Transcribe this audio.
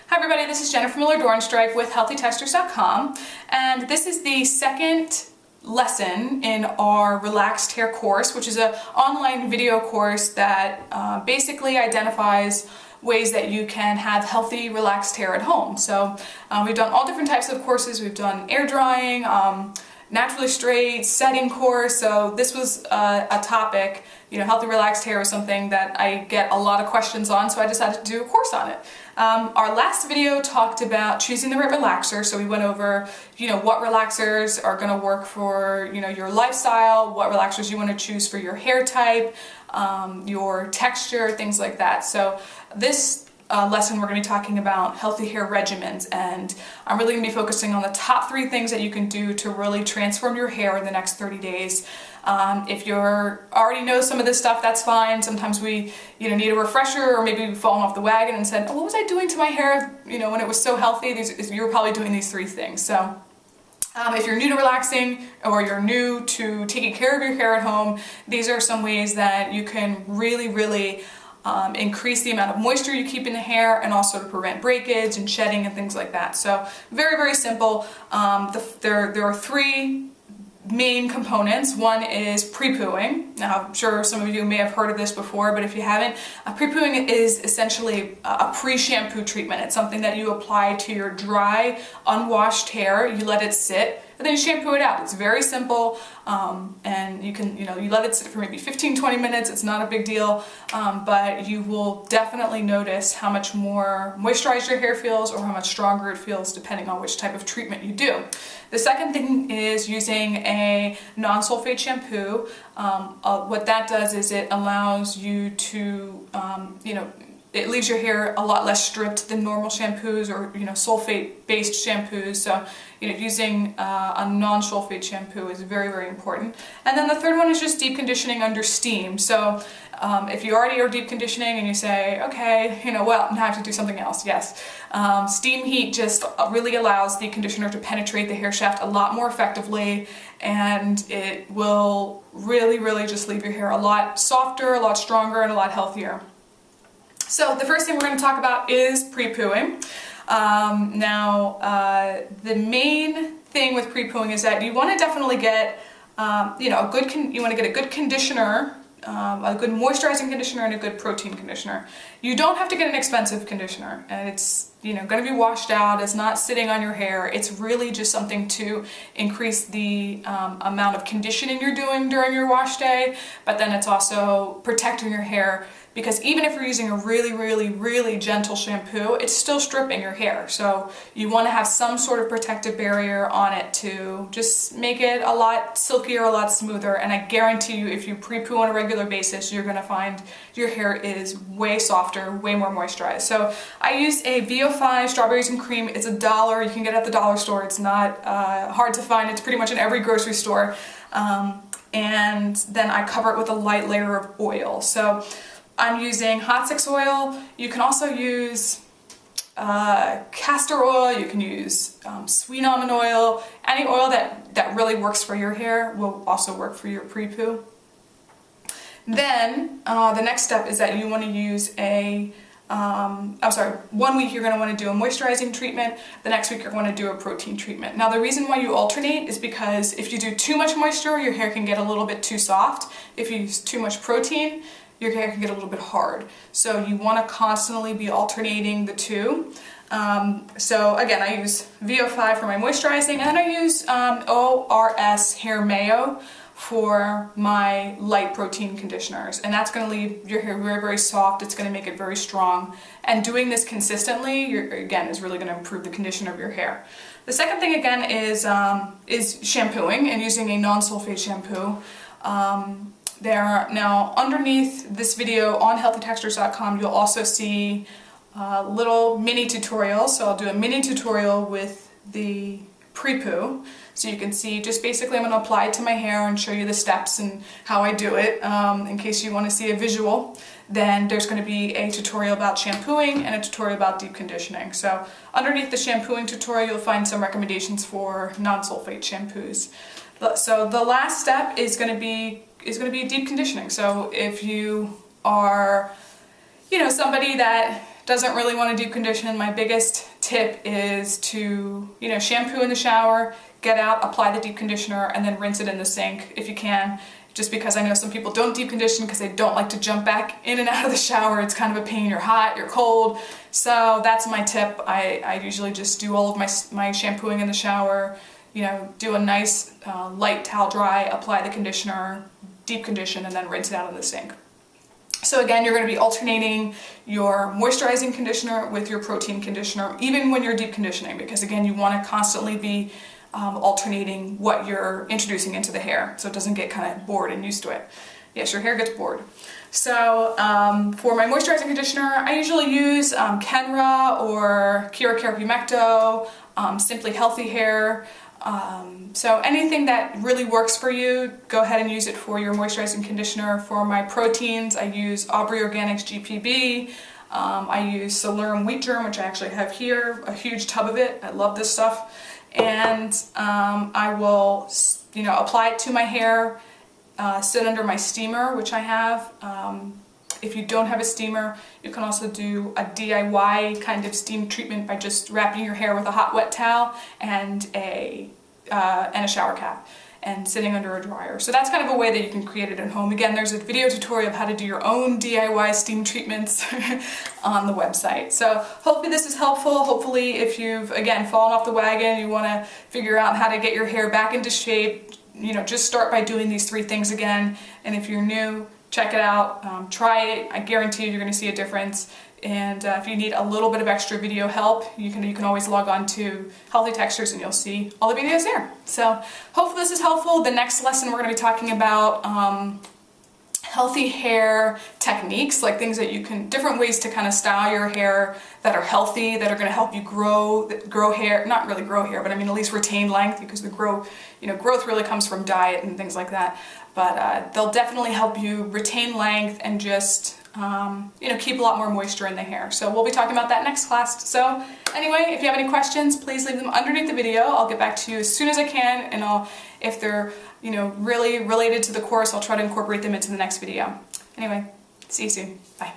Hi everybody, this is Jennifer Miller-Dornstreich with HealthyTextures.com, and this is the second lesson in our Relaxed Hair course, which is an online video course that basically identifies ways that you can have healthy, relaxed hair at home. So we've done all different types of courses. We've done air drying, naturally straight, setting course. So this was a topic, healthy, relaxed hair is something that I get a lot of questions on, so I decided to do a course on it. Our last video talked about choosing the right relaxer, so we went over, what relaxers are going to work for, your lifestyle, what relaxers you want to choose for your hair type, your texture, things like that. So this lesson we're going to be talking about healthy hair regimens, and I'm really going to be focusing on the top 3 things that you can do to really transform your hair in the next 30 days. If you already know some of this stuff, that's fine. Sometimes we need a refresher, or maybe we've fallen off the wagon and said, oh, what was I doing to my hair when it was so healthy? You were probably doing these 3 things. So if you're new to relaxing, or you're new to taking care of your hair at home, these are some ways that you can really increase the amount of moisture you keep in the hair, and also to prevent breakage and shedding and things like that. So very simple. There are 3 main components. One is pre-pooing. Now, I'm sure some of you may have heard of this before, but if you haven't, pre-pooing is essentially a pre-shampoo treatment. It's something that you apply to your dry, unwashed hair. You let it sit, and then you shampoo it out. It's very simple, and you can, you let it sit for maybe 15-20 minutes. It's not a big deal, but you will definitely notice how much more moisturized your hair feels, or how much stronger it feels, depending on which type of treatment you do. The second thing is using a non-sulfate shampoo. What that does is it allows you to, it leaves your hair a lot less stripped than normal shampoos, or sulfate-based shampoos. So using a non-sulfate shampoo is very important. And then the third one is just deep conditioning under steam. So if you already are deep conditioning and you say, okay, well, now I have to do something else. Yes, steam heat just really allows the conditioner to penetrate the hair shaft a lot more effectively, and it will really just leave your hair a lot softer, a lot stronger, and a lot healthier. So the first thing we're going to talk about is pre-pooing. The main thing with pre-pooing is that you want to definitely get, you want to get a good conditioner, a good moisturizing conditioner, and a good protein conditioner. You don't have to get an expensive conditioner, and it's going to be washed out. It's not sitting on your hair. It's really just something to increase the amount of conditioning you're doing during your wash day, but then it's also protecting your hair, because even if you're using a really gentle shampoo, it's still stripping your hair. So you want to have some sort of protective barrier on it to just make it a lot silkier, a lot smoother. And I guarantee you, if you pre-poo on a regular basis, you're going to find your hair is way softer, way more moisturized. So I use a VO5 Strawberries and Cream. It's $1. You can get it at the dollar store. It's not hard to find. It's pretty much in every grocery store. And then I cover it with a light layer of oil. So I'm using hot 6 oil. You can also use castor oil. You can use sweet almond oil. Any oil that really works for your hair will also work for your pre-poo. Then the next step is that you want to use a, 1 week you're going to want to do a moisturizing treatment. The next week you're going to do a protein treatment. Now the reason why you alternate is because if you do too much moisture, your hair can get a little bit too soft. If you use too much protein, your hair can get a little bit hard. So you want to constantly be alternating the 2. So again, I use VO5 for my moisturizing, and then I use ORS Hair Mayo for my light protein conditioners, and that's going to leave your hair very soft. It's going to make it very strong, and doing this consistently, again, is really going to improve the condition of your hair. The second thing again is shampooing, and using a non-sulfate shampoo. Now underneath this video on HealthyTextures.com, you'll also see little mini tutorials. So I'll do a mini tutorial with the pre-poo, so you can see just basically I'm going to apply it to my hair and show you the steps and how I do it. In case you want to see a visual, then there's going to be a tutorial about shampooing and a tutorial about deep conditioning. So underneath the shampooing tutorial, you'll find some recommendations for non-sulfate shampoos. So the last step is going to be deep conditioning. So if you are, somebody that doesn't really want to deep condition, my biggest tip is to, shampoo in the shower, get out, apply the deep conditioner, and then rinse it in the sink if you can. Just because I know some people don't deep condition because they don't like to jump back in and out of the shower. It's kind of a pain. You're hot, you're cold. So that's my tip. I usually just do all of my shampooing in the shower, do a nice light towel dry, apply the conditioner, deep condition, and then rinse it out in the sink. So again, you're going to be alternating your moisturizing conditioner with your protein conditioner, even when you're deep conditioning, because again, you want to constantly be alternating what you're introducing into the hair so it doesn't get kind of bored and used to it. Yes, your hair gets bored. So for my moisturizing conditioner, I usually use Kenra or Kira Humecto, Simply Healthy Hair. So anything that really works for you, go ahead and use it for your moisturizing conditioner. For my proteins, I use Aubrey Organics GPB. I use Solerum Wheat Germ, which I actually have here, a huge tub of it. I love this stuff. And I will, apply it to my hair, sit under my steamer, which I have. If you don't have a steamer, you can also do a DIY kind of steam treatment by just wrapping your hair with a hot wet towel and a shower cap and sitting under a dryer. So that's kind of a way that you can create it at home. Again, there's a video tutorial of how to do your own DIY steam treatments on the website. So hopefully this is helpful. Hopefully if you've, again, fallen off the wagon, you want to figure out how to get your hair back into shape, just start by doing these 3 things again. And if you're new, check it out, try it. I guarantee you're going to see a difference. And if you need a little bit of extra video help, you can always log on to Healthy Textures and you'll see all the videos there. So hopefully this is helpful. The next lesson we're going to be talking about healthy hair techniques, like things that you can, different ways to kind of style your hair that are healthy, that are going to help you grow hair, not really grow hair, but I mean at least retain length, because the growth really comes from diet and things like that. But they'll definitely help you retain length and just keep a lot more moisture in the hair. So we'll be talking about that next class. So anyway, if you have any questions, please leave them underneath the video. I'll get back to you as soon as I can, and if they're really related to the course, I'll try to incorporate them into the next video. Anyway, see you soon. Bye.